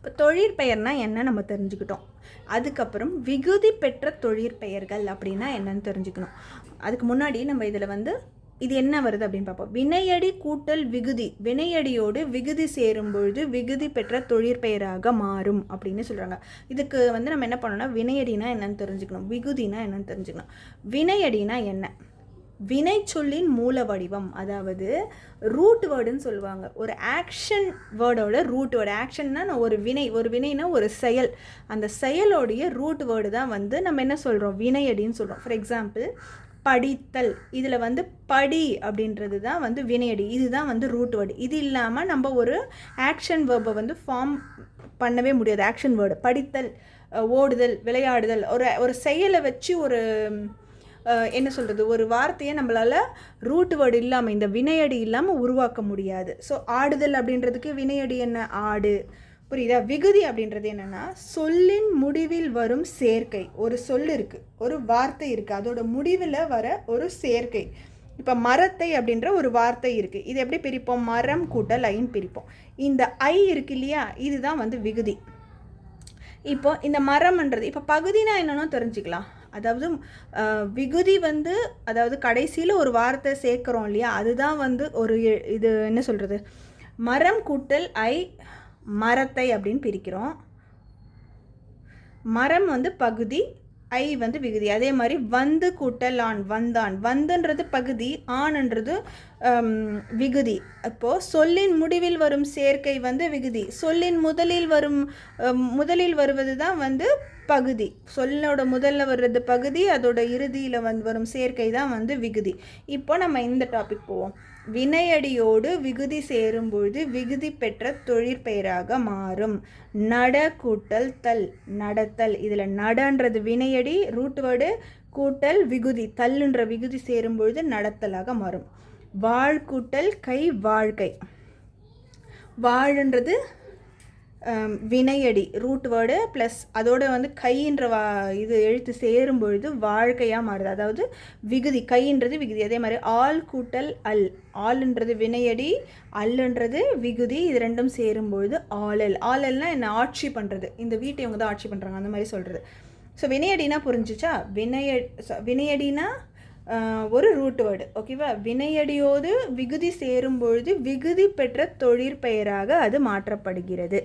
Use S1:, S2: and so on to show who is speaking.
S1: இப்போ தொழிற்பெயர்னால் என்ன நம்ம தெரிஞ்சுக்கிட்டோம். அதுக்கப்புறம் விகுதி பெற்ற தொழிற்பெயர்கள் அப்படின்னா என்னன்னு தெரிஞ்சுக்கணும். அதுக்கு முன்னாடி நம்ம இதில் இது என்ன வருது அப்படின்னு பார்ப்போம். வினையடி கூட்டல் விகுதி, வினையடியோடு விகுதி சேரும் பொழுது விகுதி பெற்ற தொழிற்பெயராக மாறும் அப்படின்னு சொல்கிறாங்க. இதுக்கு நம்ம என்ன பண்ணணும்னா வினையடினா என்னன்னு தெரிஞ்சுக்கணும், விகுதினா என்னன்னு தெரிஞ்சுக்கணும். வினையடினா என்ன? வினை சொல்லின் மூல வடிவம், அதாவது ரூட் வேர்டுன்னு சொல்லுவாங்க. ஒரு ஆக்ஷன் வேர்டோட ரூட் வேர்டு. ஆக்ஷன்னா ஒரு வினைனா ஒரு செயல். அந்த செயலோடைய ரூட் வேர்டு தான் நம்ம என்ன சொல்கிறோம், வினையடின்னு சொல்கிறோம். ஃபார் எக்ஸாம்பிள் படித்தல், இதில் படி அப்படின்றது தான் வினையடி. இதுதான் ரூட் வேர்டு. இது இல்லாமல் நம்ம ஒரு ஆக்ஷன் வேர்பை ஃபார்ம் பண்ணவே முடியாது. ஆக்ஷன் வேர்டு படித்தல், ஓடுதல், விளையாடுதல், ஒரு செயலை வச்சு ஒரு என்ன சொல்கிறது, ஒரு வார்த்தையை நம்மளால் ரூட் வேர்டு இல்லாமல், இந்த வினையடி இல்லாமல் உருவாக்க முடியாது. ஸோ ஆடுதல் அப்படின்றதுக்கு வினையடி என்ன, ஆடு. புரியுதா? விகுதி அப்படின்றது என்னென்னா சொல்லின் முடிவில் வரும் சேர்க்கை. ஒரு சொல் இருக்குது, ஒரு வார்த்தை இருக்குது, அதோட முடிவில் வர ஒரு சேர்க்கை. இப்போ மரத்தை அப்படின்ற ஒரு வார்த்தை இருக்குது. இது எப்படி பிரிப்போம்? மரம் கூட்டல் ஐன்னு பிரிப்போம். இந்த ஐ இருக்கு இல்லையா, இதுதான் விகுதி. இப்போ இந்த மரம்ன்றது, இப்போ பகுதினா என்னன்னு தெரிஞ்சுக்கலாம். அதாவது விகுதி அதாவது கடைசியில் ஒரு வார்த்தை சேர்க்குறோம் இல்லையா, அதுதான் ஒரு இது என்ன சொல்கிறது, மரம் கூட்டல் ஐ மரத்தை அப்படின்னு பிரிக்கிறோம். மரம் பகுதி, ஐ விகுதி. அதே மாதிரி கூட்டல் ஆண் வந்தான். வந்துன்றது பகுதி, ஆண்ன்றது விகுதி. அப்போது சொல்லின் முடிவில் வரும் சேர்க்கை விகுதி. சொல்லின் முதலில் வருவது தான் பகுதி. சொல்லோட முதல்ல வர்றது பகுதி, அதோட இறுதியில் வரும் சேர்க்கை தான் விகுதி. இப்போ நம்ம இந்த டாபிக் போவோம். வினையடியோடு விகுதி சேரும் பொழுது விகுதி பெற்ற தொழிற்பெயராக மாறும். நட கூட்டல் தல், நடத்தல். இதில் நடன்றது வினையடி ரூட் வேர்டு, கூட்டல் விகுதி, தல்லுன்ற விகுதி சேரும் பொழுது நடத்தலாக மாறும். வாழ் கூட்டல் கை, வாழ்க்கை. வாழன்றது வினையடி ரூட் வேர்டு ப்ளஸ் அதோட கைன்ற இது எழுத்து சேரும் பொழுது வாழ்க்கையாக மாறுது, அதாவது விகுதி. கைன்றது விகுதி. அதே மாதிரி ஆள் கூட்டல் அல், ஆளுன்றது வினையடி, அல்லுன்றது விகுதி. இது ரெண்டும் சேரும் பொழுது ஆளல். ஆளல்னா என்ன, ஆட்சி பண்ணுறது. இந்த வீட்டை இவங்க தான் ஆட்சி பண்ணுறாங்க, அந்த மாதிரி சொல்கிறது. ஸோ வினையடினா புரிஞ்சிச்சா? வினையடினா ஒரு ரூட் வேர்டு. ஓகேவா? வினையடியோடு விகுதி சேரும் பொழுது விகுதி பெற்ற தொழிற்பெயராக அது மாற்றப்படுகிறது.